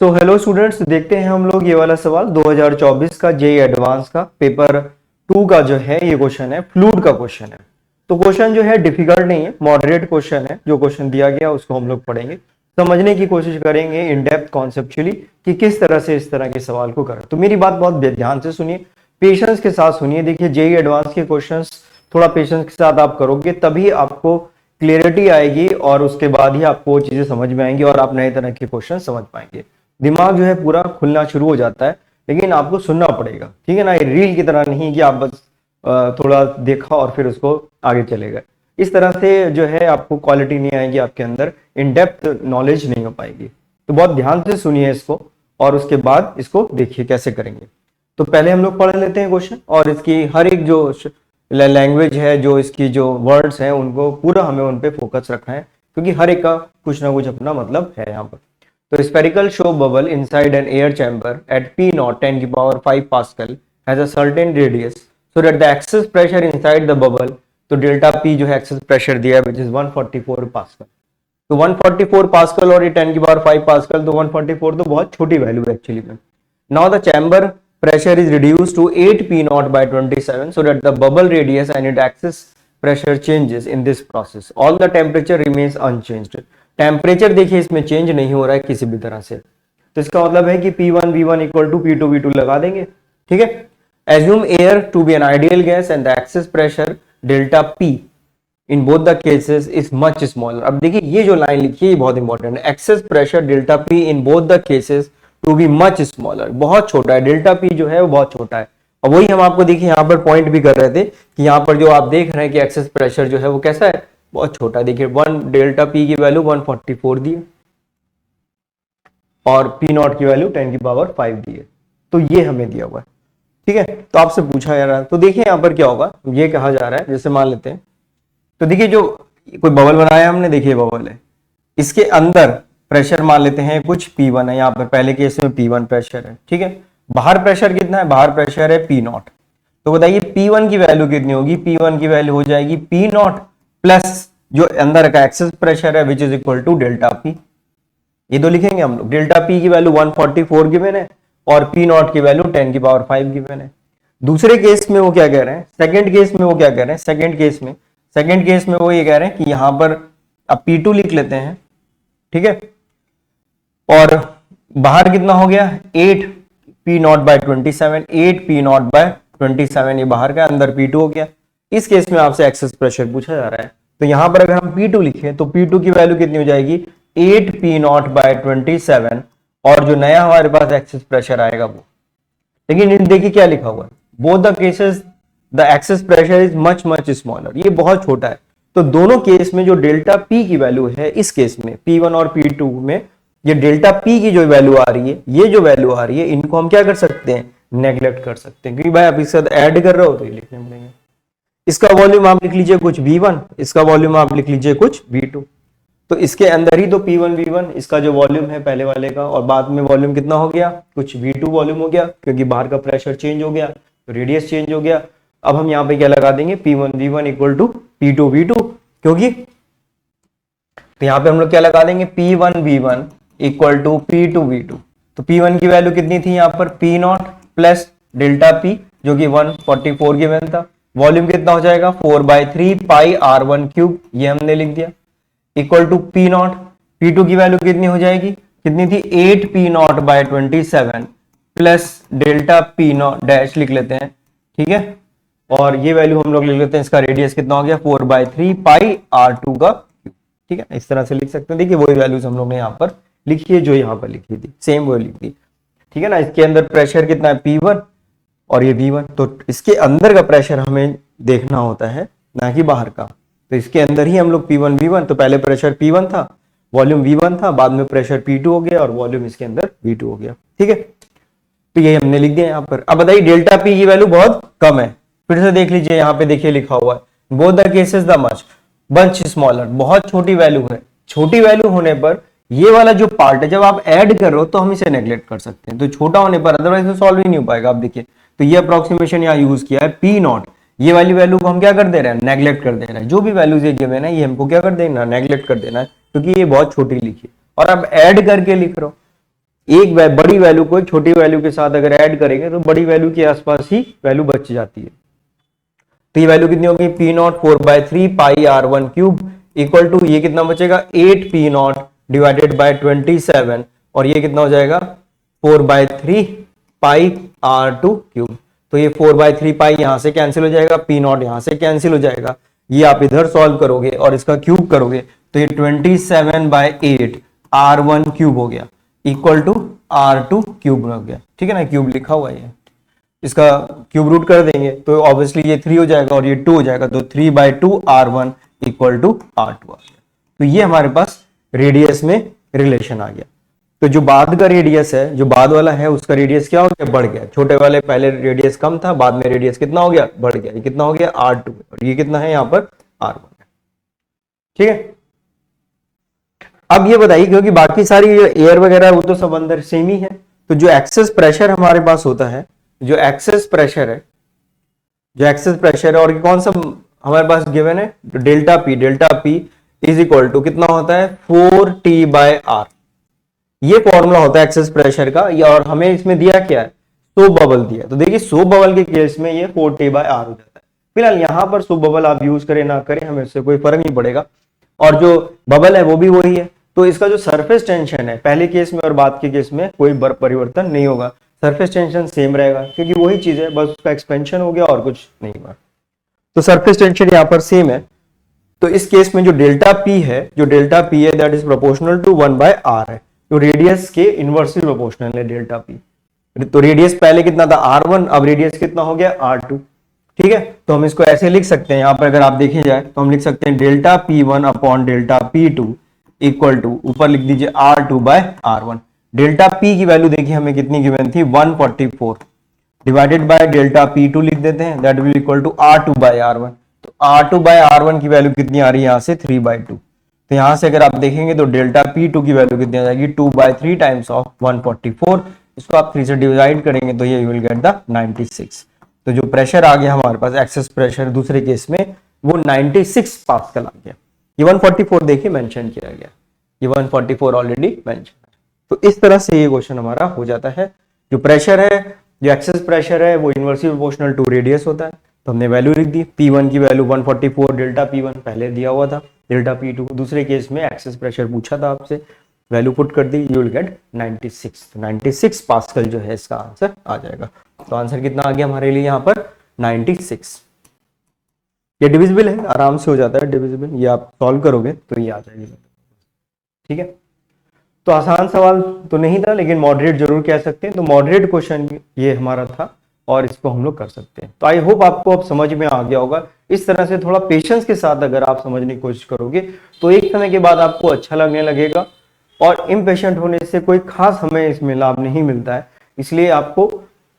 So hello students, देखते हैं हम लोग ये वाला सवाल 2024 का जेई एडवांस का पेपर 2 का जो है ये क्वेश्चन है, फ्लूइड का क्वेश्चन है। तो क्वेश्चन जो है डिफिकल्ट नहीं है, मॉडरेट क्वेश्चन है। जो क्वेश्चन दिया गया उसको हम लोग पढ़ेंगे, समझने की कोशिश करेंगे इन डेप्थ कॉन्सेप्चुअली कि किस तरह से इस तरह के सवाल को करें। तो मेरी बात बहुत ध्यान से सुनिए, पेशेंस के साथ सुनिए। देखिए, जेई एडवांस के क्वेश्चन थोड़ा पेशेंस के साथ आप करोगे तभी आपको क्लियरिटी आएगी और उसके बाद ही आपको वो चीजें समझ में आएंगी और आप नए तरह के क्वेश्चन समझ पाएंगे। दिमाग जो है पूरा खुलना शुरू हो जाता है, लेकिन आपको सुनना पड़ेगा, ठीक है ना। ये रील की तरह नहीं कि आप बस थोड़ा देखा और फिर उसको आगे चले गए। इस तरह से जो है आपको क्वालिटी नहीं आएगी, आपके अंदर इन डेप्थ नॉलेज नहीं हो पाएगी। तो बहुत ध्यान से सुनिए इसको और उसके बाद इसको देखिए कैसे करेंगे। तो पहले हम लोग पढ़ लेते हैं क्वेश्चन, और इसकी हर एक जो लैंग्वेज है, जो इसकी जो वर्ड्स हैं, उनको पूरा हमें उन पे फोकस रखना है, क्योंकि हर एक का कुछ ना कुछ अपना मतलब है यहाँ पर। तो spherical show bubble inside an air chamber at P naught 10 की power 5 Pascal has a certain radius so that the excess pressure inside the bubble, तो डेल्टा P जो है excess pressure दिया है which is 144 Pascal। तो 144 Pascal और ये 10 की power 5 Pascal, तो 144 तो बहुत छोटी वैल्यू है एक्चुअली में। Now the chamber pressure is reduced to 8 P naught by 27 so that the bubble radius and its excess pressure changes in this process. All the temperature remains unchanged. Temperature देखिए इसमें change नहीं हो रहा है किसी भी तरह से, तो इसका मतलब है कि P1 V1 equal to P2 V2 लगा देंगे, ठीक है। Assume air to be an ideal gas and the excess pressure delta P in both the cases is much smaller. अब देखिए ये जो लाइन लिखी है बहुत इंपॉर्टेंट है, excess pressure delta P in both the cases to be much smaller, बहुत छोटा है। डेल्टा P जो है वो बहुत छोटा है, और वही हम आपको देखिए यहाँ पर पॉइंट भी कर रहे थे कि यहाँ पर जो आप देख रहे हैं कि एक्सेस प्रेशर जो है वो कैसा है, बहुत छोटा है। देखिए 1 डेल्टा P की वैल्यू 144 दी है और P नॉट की वैल्यू 10 की पावर 5 दी है, तो ये हमें दिया हुआ है, ठीक है। तो आपसे पूछा जा रहा है, तो देखिए यहाँ पर क्या होगा, ये कहा जा रहा है, जैसे मान लेते हैं, तो देखिए जो कोई बबल बनाया हमने, देखिए बबल है, इसके अंदर प्रेशर मान लेते हैं कुछ P1 है, यहाँ पर पहले केस में P1 प्रेशर है, ठीक है। बाहर प्रेशर कितना है, बाहर प्रेशर है P नॉट। तो बताइए P1 की वैल्यू कितनी होगी, P1 की वैल्यू हो जाएगी P नॉट प्लस जो अंदर का एक्सेस प्रेशर है which is equal to delta P। ये तो लिखेंगे हम लोग, डेल्टा P की वैल्यू 144 गिवन है और P नॉट की वैल्यू 10 की पावर 5 गिवन है। दूसरे केस में वो क्या कह रहे हैं, सेकंड केस में वो क्या कह रहे हैं, सेकंड केस में वो ये कह रहे हैं कि यहां पर अब P2 लिख लेते हैं, ठीक है। और बाहर कितना हो गया, 8 P naught by 27, 8 P naught by 27 ये बाहर का, अंदर P2 हो गया। इस केस में आपसे एक्सेस प्रेशर पूछा जा रहा है, तो यहां पर अगर हम P2 लिखें तो P2 की वैल्यू कितनी हो जाएगी, 8 P नॉट बाय 27, और जो नया हमारे पास एक्सेस प्रेशर आएगा वो, लेकिन देखिए क्या लिखा हुआ है, both the cases the excess pressure is much much smaller, ये बहुत छोटा है। तो दोनों केस में जो डेल्टा P की वैल्यू है, इस केस में P1 और P2 में ये डेल्टा P की जो वैल्यू आ रही है, ये जो वैल्यू आ रही है, इनको हम क्या कर सकते हैं, नेग्लेक्ट कर सकते हैं, क्योंकि भाई आप इसके साथ ऐड कर रहे हो तो ये लिखने पड़ेंगे। इसका वॉल्यूम आप लिख लीजिए कुछ V1, इसका वॉल्यूम आप लिख लीजिए कुछ V2, तो इसके अंदर ही तो P1 V1 इसका जो वॉल्यूम है पहले वाले का, और बाद में वॉल्यूम कितना हो गया, कुछ V2 वॉल्यूम हो गया, क्योंकि बाहर का प्रेशर चेंज हो गया तो रेडियस चेंज हो गया। अब हम यहाँ पे क्या लगा देंगे, P1 V1 equal to P2 V2, क्योंकि तो यहाँ पे हम लोग क्या लगा देंगे, P1 V1 equal to P2 V2। तो P1 की वैल्यू कितनी थी यहाँ पर, P not plus delta P जो कि 144 गिवन था, वॉल्यूम कितना हो जाएगा 4/3 पाई R1 क्यूब, ये हमने लिख दिया, equal to P not. P2 की वैल्यू कितनी हो जाएगी, कितनी थी, 8 P naught by 27 plus delta P naught dash लिख लेते हैं, ठीक है। और ये वैल्यू हम लोग लिख लेते हैं, इसका रेडियस कितना हो गया 4/3 पाई R2 का क्यूब, ठीक है। इस तरह से लिख सकते हैं। देखिए वही वैल्यूज हम लोग ने यहाँ पर लिखी है, जो यहाँ पर लिखी थी सेम वो लिख दी, ठीक है ना। इसके अंदर प्रेशर कितना है P1 और ये V1, तो इसके अंदर का प्रेशर हमें देखना होता है, ना कि बाहर का। तो इसके अंदर ही हम लोग P1 V1, तो पहले प्रेशर P1 था, वॉल्यूम V1 था, बाद में प्रेशर P2 हो गया और वॉल्यूम इसके अंदर V2 हो गया, ठीक है। तो ये हमने लिख दिया यहाँ पर। अब बताइए डेल्टा P की वैल्यू बहुत कम है, फिर से देख लीजिए यहाँ पे, देखिए लिखा हुआ है both the cases the bunch smaller, बहुत छोटी वैल्यू है। छोटी वैल्यू होने पर ये वाला जो पार्ट है, जब आप ऐड कर रहे हो तो हम इसे नेग्लेक्ट कर सकते हैं, तो छोटा होने पर अदरवाइज तो सॉल्व ही नहीं हो पाएगा। आप देखिए, तो ये अप्रोक्सीमेशन यहाँ यूज किया है, P नॉट, ये वाली वैल्यू को हम क्या कर दे रहे हैं, नेग्लेक्ट कर दे रहे हैं। जो भी वैल्यूज ये गिवन है ये हमको क्या कर देना, नेग्लेक्ट कर देना है, क्योंकि ये बहुत छोटी लिखी है, और अब ऐड करके लिख रहे हो बड़ी वैल्यू को एक छोटी वैल्यू के साथ अगर ऐड करेंगे तो बड़ी वैल्यू के आसपास ही वैल्यू बच जाती है। तो ये वैल्यू कितनी होगी, P naught 4/3 pi R1 cube equal to ये कितना बचेगा 8 पी नॉट डिवाइडेड बाय 27 और ये कितना हो जाएगा 4/3 पाई R2 क्यूब। तो ये 4/3 पाई यहां से कैंसिल हो जाएगा, पी नॉट यहां से कैंसिल हो जाएगा, ये आप इधर सॉल्व करोगे और इसका क्यूब करोगे तो ये 27/8 R1 क्यूब हो गया इक्वल टू R2 क्यूब हो गया। ठीक है ना, क्यूब लिखा हुआ है, इसका क्यूब रूट कर देंगे तो ऑब्वियसली ये 3 हो जाएगा और ये 2 हो जाएगा, तो 3/2 R1 इक्वल टू R2 आ गया। तो ये हमारे पास रेडियस में रिलेशन आ गया। तो जो बाद का रेडियस है, जो बाद वाला है, उसका रेडियस क्या हो गया, बढ़ गया। छोटे वाले पहले रेडियस कम था, बाद में रेडियस कितना हो गया, बढ़ गया। ये कितना हो गया R2 और ये कितना है यहाँ पर R1 है। ठीक है, अब ये बताइए क्योंकि बाकी सारी एयर वगैरह वो तो सब अंदर सेम ही है, तो जो एक्सेस प्रेशर हमारे पास होता है, जो एक्सेस प्रेशर है, जो एक्सेस प्रेशर है और कौन सा हमारे पास गिवन है, delta P is equal to कितना होता है 4T/R। ये फॉर्मूला होता है एक्सेस प्रेशर का, और हमें इसमें दिया क्या है, सोप बबल दिया। तो देखिए सोप बबल के केस में ये 4T/R हो जाता है। फिलहाल यहां पर सोप बबल आप यूज करें ना करें हमें इससे कोई फर्क नहीं पड़ेगा, और जो बबल है वो भी वही है। तो इसका जो सरफेस टेंशन है पहले केस में और बाद के केस में कोई परिवर्तन नहीं होगा, सरफेस टेंशन सेम रहेगा क्योंकि वही चीज है, बस उसका एक्सपेंशन हो गया और कुछ नहीं हुआ। तो सरफेस टेंशन यहाँ पर सेम है। तो इस केस में जो डेल्टा पी है, that is proportional to 1/R है, तो रेडियस के इनवर्सली प्रोपोर्शनल है डेल्टा पी। तो रेडियस पहले कितना था R1, अब रेडियस कितना हो गया R2। ठीक है, तो हम इसको ऐसे लिख सकते हैं, यहाँ पर अगर आप देखे जाए तो हम लिख सकते हैं delta P1 upon delta P2 equal to, ऊपर लिख दीजिए R2/R1। डेल्टा P की वैल्यू देखिए हमें कितनी गिवन थी 144 डिवाइडेड बाय डेल्टा P2 लिख देते हैं, that will equal to R2/R1। तो R2/R1 की वैल्यू कितनी आ रही है यहाँ से 3/2। तो यहां से अगर आप देखेंगे तो डेल्टा P2 की वैल्यू कितनी आ जाएगी 2/3 टाइम्स ऑफ 144। इसको आप 3 से डिवाइड करेंगे तो ये यू विल गेट द 96। तो जो प्रेशर आ गया हमारे पास एक्सेस प्रेशर दूसरे केस में वो 96 पास्कल आ गया। ये 144 देखिए मेंशन किया गया, ये 144 ऑलरेडी मेंशन है। तो इस तरह से ये क्वेश्चन हमारा हो जाता है। जो प्रेशर है, जो एक्सेस प्रेशर है वो इनवर्सली प्रोपोर्शनल टू रेडियस होता है। तो हमने वैल्यू लिख दी, P1 की वैल्यू 144 डेल्टा P1 पहले दिया हुआ था, डेल्टा P2 दूसरे केस में एक्सेस प्रेशर पूछा था आपसे, वैल्यू पुट कर दी, यू विल गेट 96। तो 96 पास्कल जो है इसका आंसर आ जाएगा। तो आंसर कितना आ गया हमारे लिए यहाँ पर 96। ये डिविजिबल है, आराम से हो जाता है डिविजिबल, ये आप सॉल्व करोगे तो ये आ जाएगी। ठीक है, तो आसान सवाल तो नहीं था लेकिन मॉडरेट जरूर कह सकते हैं। तो मॉडरेट क्वेश्चन ये हमारा था और इसको हम लोग कर सकते हैं। तो आई होप आपको अब समझ में आ गया होगा। इस तरह से थोड़ा पेशेंस के साथ अगर आप समझने की कोशिश करोगे तो एक समय के बाद आपको अच्छा लगने लगेगा, और इम्पेशेंट होने से कोई खास हमें इसमें लाभ नहीं मिलता है। इसलिए आपको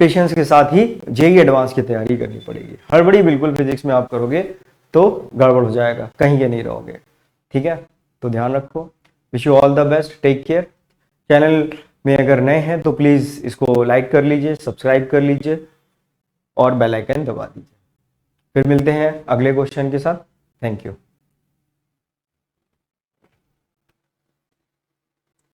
पेशेंस के साथ ही जेईई एडवांस की तैयारी करनी पड़ेगी। हड़बड़ी बिल्कुल फिजिक्स में आप करोगे तो गड़बड़ हो जाएगा, कहीं के नहीं रहोगे। ठीक है, तो ध्यान रखो। Wish you all the best, take care. Channel में अगर नए हैं तो प्लीज इसको लाइक कर लीजिए, सब्सक्राइब कर लीजिए और बेल आइकन दबा दीजिए। फिर मिलते हैं अगले क्वेश्चन के साथ। Thank you.